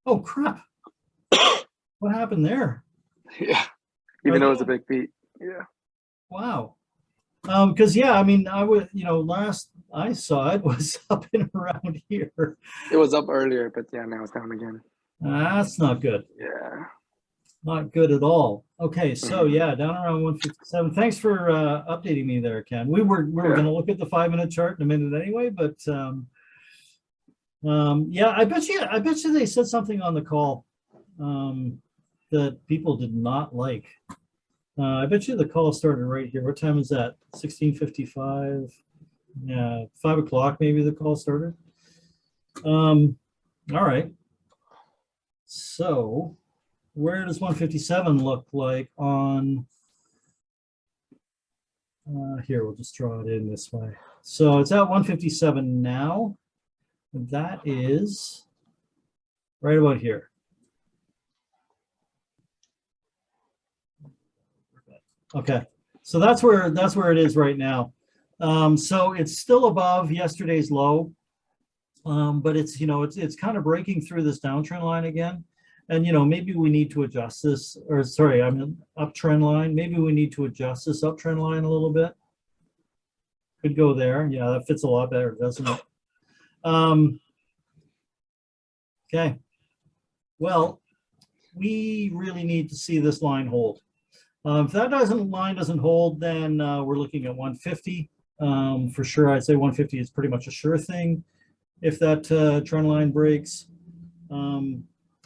Oh, crap. What happened there? Yeah, even though it's a big beat. Yeah. Wow. Because yeah, I mean, I would, last I saw it was up and around here. It was up earlier, but yeah, now it's down again. That's not good. Yeah. Not good at all. Okay, so Mhm. yeah, down around 157. Thanks for updating me there, Ken. We were Yeah. going to look at the 5-minute chart in a minute anyway, but yeah, I bet you they said something on the call that people did not like. I bet you the call started right here. What time is that? 16:55. Yeah, 5 o'clock maybe the call started. All right. So where does 157 look like on here? We'll just draw it in this way. So it's at 157 now. That is right about here. Okay, so that's where it is right now. So it's still above yesterday's low, but it's it's kind of breaking through this downtrend line again. And maybe we need to adjust this, or sorry, I mean uptrend line. Maybe we need to adjust this uptrend line a little bit. Could go there. Yeah, that fits a lot better, doesn't it? Okay. Well, we really need to see this line hold. If that line doesn't hold, then we're looking at 150 for sure. I'd say 150 is pretty much a sure thing if that trend line breaks.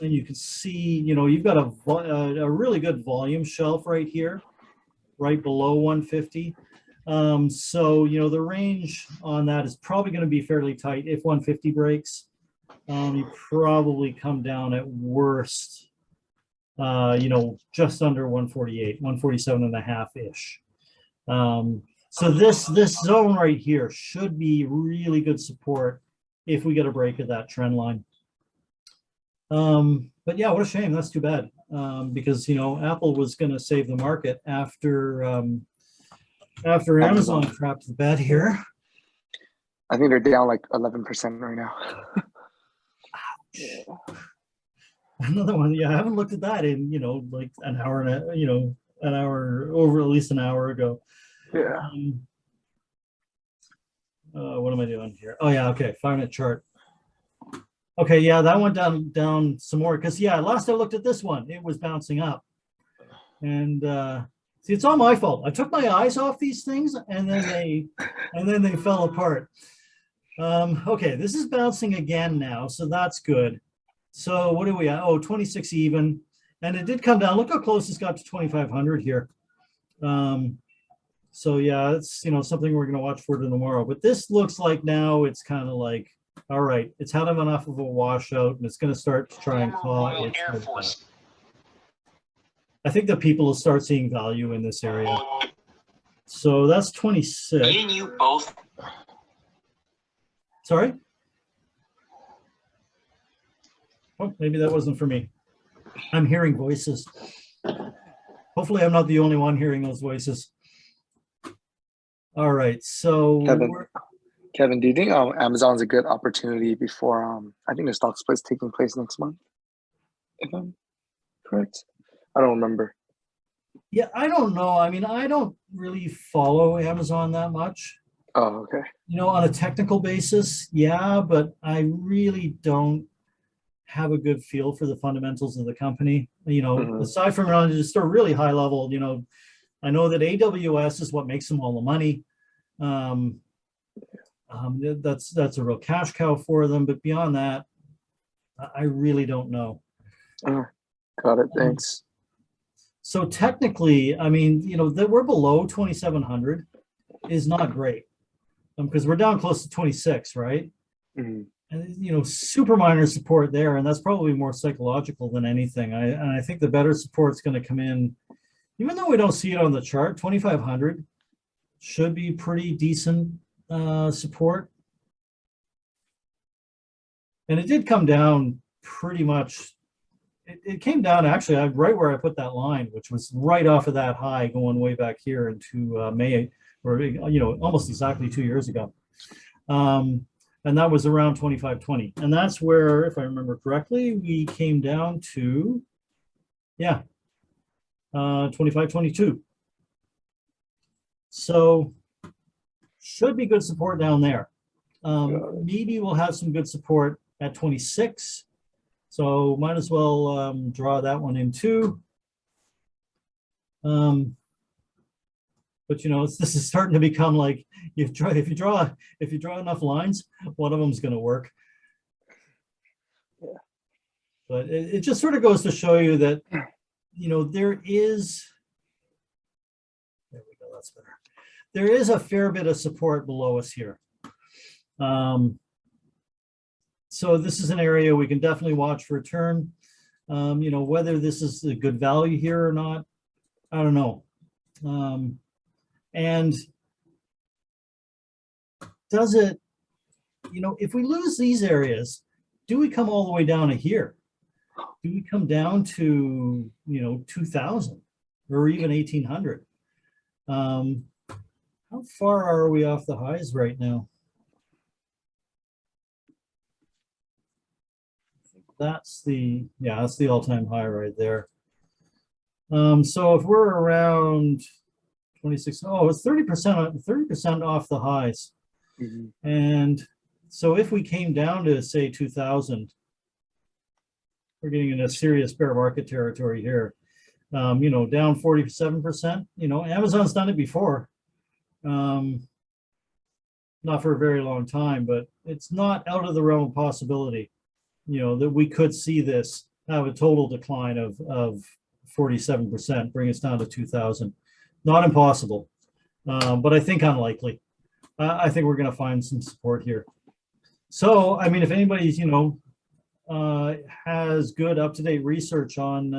And you can see, you've got a really good volume shelf right here, right below 150. So, the range on that is probably going to be fairly tight. If 150 breaks, you probably come down at worst, just under 148, 147 and a half ish. So this zone right here should be really good support if we get a break of that trend line. But yeah, what a shame. That's too bad. Because Apple was going to save the market after Amazon crapped the bed here. I think they're down like 11% right now. Yeah. Another one. Yeah, I haven't looked at that in like an hour and an hour over at least an hour ago. Yeah. What am I doing here? Oh yeah, okay. 5-minute chart. Okay, yeah, that went down some more because yeah, last I looked at this one, it was bouncing up, and see, it's all my fault. I took my eyes off these things, and then they fell apart. Okay, this is bouncing again now, so that's good. So what are we at? Oh, 26 even, and it did come down. Look how close it's got to 2,500 here. So yeah, it's something we're going to watch for tomorrow. But this looks like now it's kind of like, all right, it's had enough of a washout, and it's going to start to try and claw its way back. I think that people will start seeing value in this area. So that's 26. Me and you both. Sorry? Oh, maybe that wasn't for me. I'm hearing voices. Hopefully I'm not the only one hearing those voices. All right, so Kevin, do you think Amazon's a good opportunity before I think the stock split's taking place next month? If I'm correct. I don't remember. Yeah, I don't know. I mean, I don't really follow Amazon that much. Oh, okay. On a technical basis, yeah, but I really don't have a good feel for the fundamentals of the company. Aside from just a really high level, I know that AWS is what makes them all the money. That's a real cash cow for them. But beyond that, I really don't know. Got it. Thanks. So technically, I mean, that we're below 2,700 is not great because we're down close to 26, right? Mm-hmm. And super minor support there, and that's probably more psychological than anything. I think the better support's going to come in, even though we don't see it on the chart. 2,500 should be pretty decent support, and it did come down pretty much. It came down actually right where I put that line, which was right off of that high going way back here into May, or almost exactly 2 years ago. And that was around 25.20, and that's where, if I remember correctly, we came down to 25.22. So should be good support down there. Got it. Maybe we'll have some good support at 26. So might as well draw that one in too. But you know, this is starting to become like if you draw enough lines, one of them is going to work. Yeah. But it just sort of goes to show you that, you know, there is. There we go. That's better. There is a fair bit of support below us here. So this is an area we can definitely watch for a turn. You know, whether this is a good value here or not, I don't know. And does it, you know, if we lose these areas, do we come all the way down to here? Do we come down to, you know, 2000 or even 1800? How far are we off the highs right now? That's the, yeah, that's the all-time high right there. So if we're around 26, oh, it's 30% off the highs. Mhm. And so if we came down to say 2000, we're getting in a serious bear market territory here. You know, down 47%. You know, Amazon's done it before. Not for a very long time, but it's not out of the realm of possibility, you know, that we could see this have a total decline of 47%, bring us down to 2000. Not impossible, but I think unlikely. I think we're going to find some support here. So, I mean, if anybody's, you know, has good up-to-date research on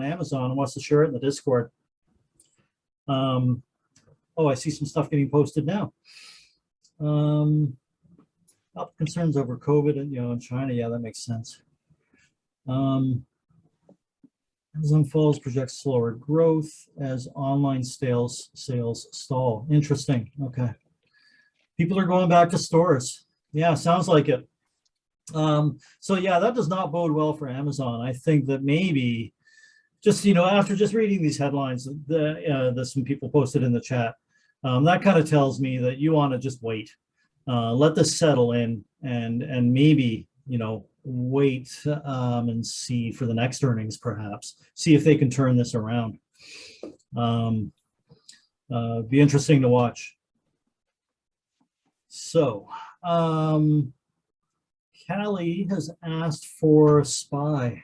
Amazon and wants to share it in the Discord. Oh, I see some stuff getting posted now. Concerns over COVID and, you know, in China. Yeah, that makes sense. Amazon Falls projects slower growth as online sales stall. Interesting. Okay. People are going back to stores. Yeah, sounds like it. So yeah, that does not bode well for Amazon. I think that maybe just, you know, after just reading these headlines that some people posted in the chat, that kind of tells me that you want to just wait, let this settle in and maybe, you know, wait and see for the next earnings, perhaps see if they can turn this around. Be interesting to watch. So Callie has asked for SPY.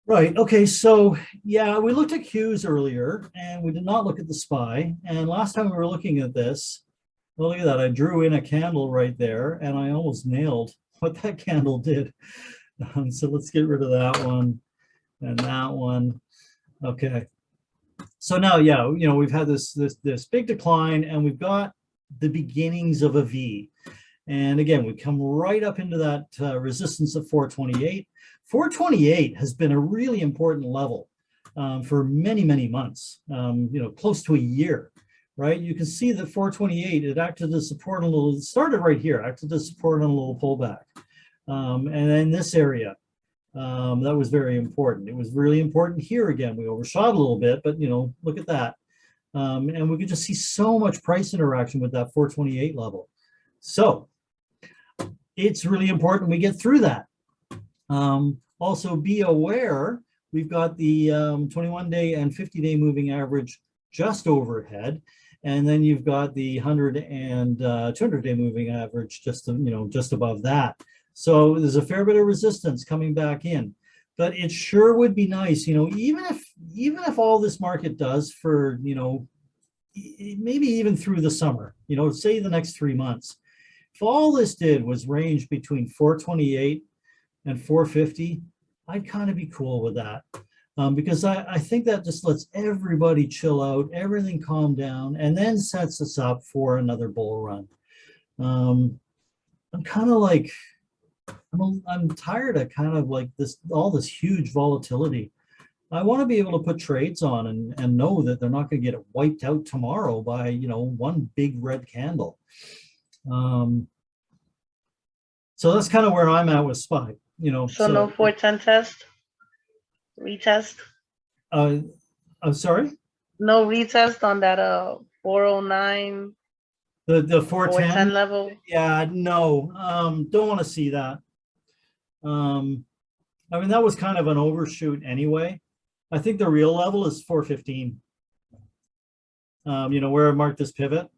Right. Okay. So yeah, we looked at Qs earlier and we did not look at the SPY. And last time we were looking at this, well, look at that. I drew in a candle right there and I almost nailed what that candle did. So let's get rid of that one and that one. Okay. So now, yeah, you know, we've had this big decline and we've got the beginnings of a V. And again, we come right up into that resistance of 428. 428 has been a really important level for many, many months, you know, close to a year, right? You can see that 428, it acted as support a little, it started right here, acted as support on a little pullback. And then this area, that was very important. It was really important here again. We overshot a little bit, but, you know, look at that. And we could just see so much price interaction with that 428 level. So it's really important we get through that. Also be aware, we've got the 21-day and 50-day moving average just overhead, and then you've got the 100 and 200-day moving average just, you know, just above that. So there's a fair bit of resistance coming back in, but it sure would be nice, you know, even if all this market does for, you know, maybe even through the summer, you know, say the next 3 months, if all this did was range between 428 and 450, I'd kind of be cool with that. Because I think that just lets everybody chill out, everything calm down, and then sets us up for another bull run. I'm kind of like, I'm tired of kind of like all this huge volatility. I want to be able to put trades on and know that they're not going to get wiped out tomorrow by, you know, one big red candle. So that's kind of where I'm at with SPY, you know. So no 410 test? retest? I'm sorry? No retest on that 409, The 410 410? level? Yeah, no, don't want to see that. I mean, that was kind of an overshoot anyway. I think the real level is 415. You know, where I marked this pivot.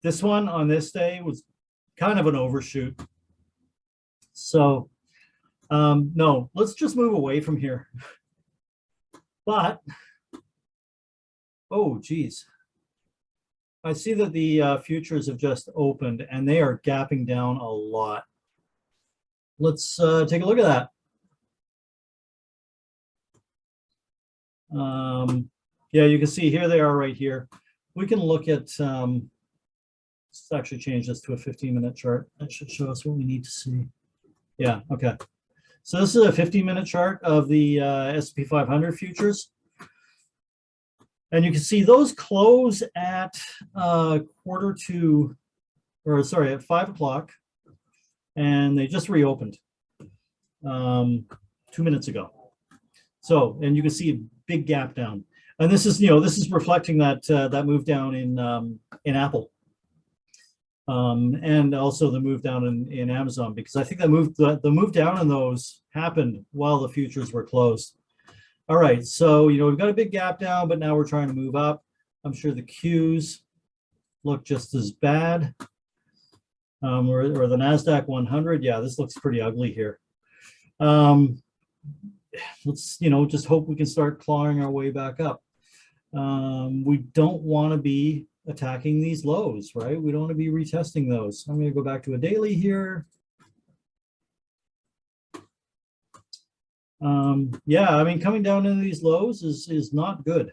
This one on this day was kind of an overshoot. So, no, let's just move away from here. But, oh, geez. I see that the futures have just opened and they are gapping down a lot. Let's take a look at that. Yeah, you can see here they are right here. We can look at, let's actually change this to a 15-minute chart. That should show us what we need to see. Yeah, okay. So this is a 15-minute chart of the S&P 500 futures. And you can see those close at at 5 o'clock. And they just reopened 2 minutes ago. So, and you can see a big gap down. And this is, you know, this is reflecting that that move down in Apple. And also the move down in Amazon, because I think the move down in those happened while the futures were closed. All right, so, you know, we've got a big gap down, but now we're trying to move up. I'm sure the Qs look just as bad. Or the NASDAQ 100. Yeah, this looks pretty ugly here. Let's, you know, just hope we can start clawing our way back up. We don't want to be attacking these lows, right? We don't want to be retesting those. I'm going to go back to a daily here. Yeah, I mean, coming down into these lows is not good.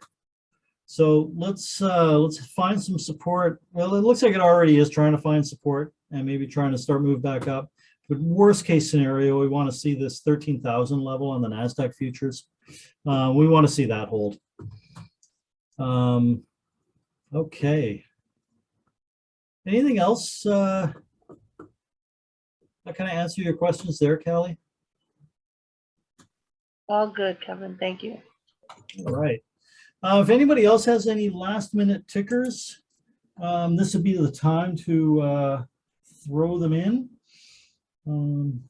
So let's find some support. Well, it looks like it already is trying to find support and maybe trying to start move back up. But worst case scenario, we want to see this 13,000 level on the NASDAQ futures. We want to see that hold. Okay. Anything else that kind of answer your questions there, Callie? All good, Kevin. Thank you. All right. If anybody else has any last minute tickers, this would be the time to throw them in. And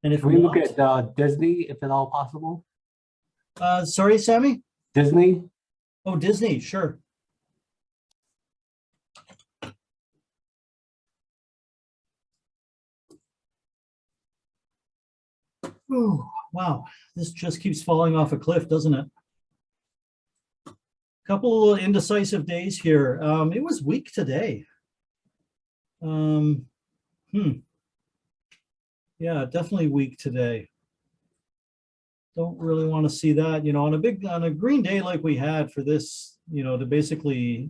if Can we look not, at Disney, if at all possible? sorry, Sammy? Disney? Oh, Disney, sure. Oh, wow, this just keeps falling off a cliff, doesn't it? Couple of little indecisive days here. It was weak today. Yeah, definitely weak today. Don't really want to see that, you know, on a green day like we had for this, you know, to basically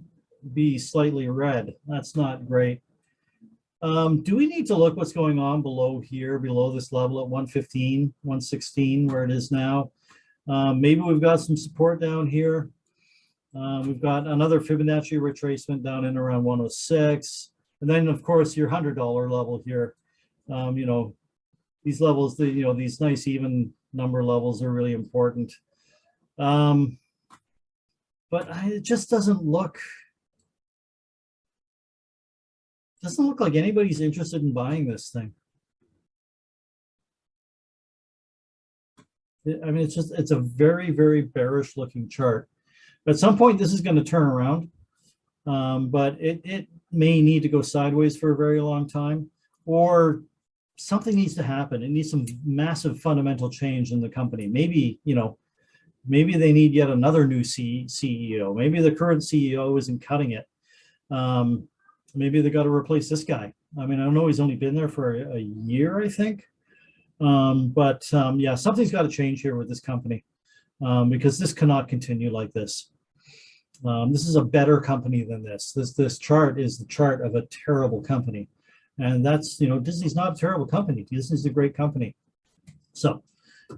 be slightly red. That's not great. Do we need to look what's going on below here, below this level at 115, 116, where it is now? Maybe we've got some support down here. We've got another Fibonacci retracement down in around 106. And then, of course, your $100 level here. You know, these levels, you know, these nice even number levels are really important. But it just doesn't look like anybody's interested in buying this thing. I mean, it's a very, very bearish looking chart. At some point, this is going to turn around, but it may need to go sideways for a very long time, or something needs to happen. It needs some massive fundamental change in the company. Maybe, you know, maybe they need yet another new CEO. Maybe the current CEO isn't cutting it. Maybe they got to replace this guy. I mean, I know he's only been there for a year, I think. Yeah, something's got to change here with this company, because this cannot continue like this. This is a better company than this. This chart is the chart of a terrible company. And that's, you know, Disney's not a terrible company. Disney's a great company. So,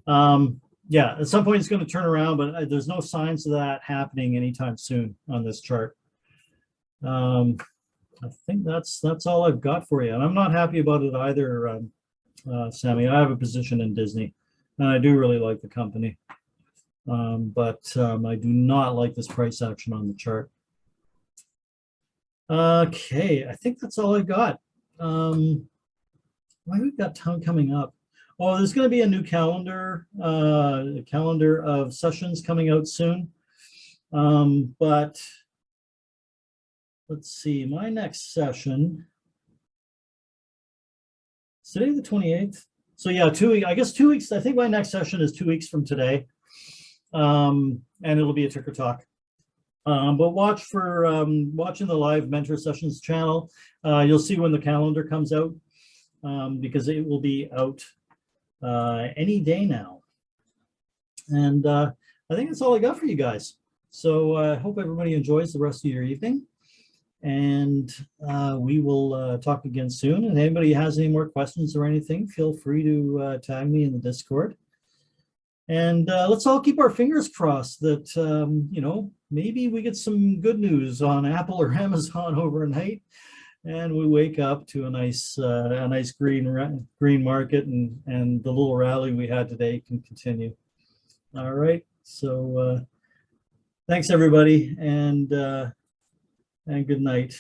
yeah, at some point it's going to turn around, but there's no signs of that happening anytime soon on this chart. I think that's all I've got for you. And I'm not happy about it either, Sammy. I have a position in Disney, and I do really like the company. But I do not like this price action on the chart. Okay, I think that's all I got. Why we've got time coming up? Oh, there's going to be a new calendar, a calendar of sessions coming out soon. But let's see, my next session, is today the 28th? So yeah, 2 weeks, I guess 2 weeks. I think my next session is 2 weeks from today. And it'll be a ticker talk. But watch for watching the live mentor sessions channel. You'll see when the calendar comes out, because it will be out any day now. And I think that's all I got for you guys. So I hope everybody enjoys the rest of your evening. And we will talk again soon. And anybody has any more questions or anything, feel free to tag me in the Discord. And let's all keep our fingers crossed that, you know, maybe we get some good news on Apple or Amazon overnight, and we wake up to a nice green market, and the little rally we had today can continue. All right. So thanks, everybody, and good night.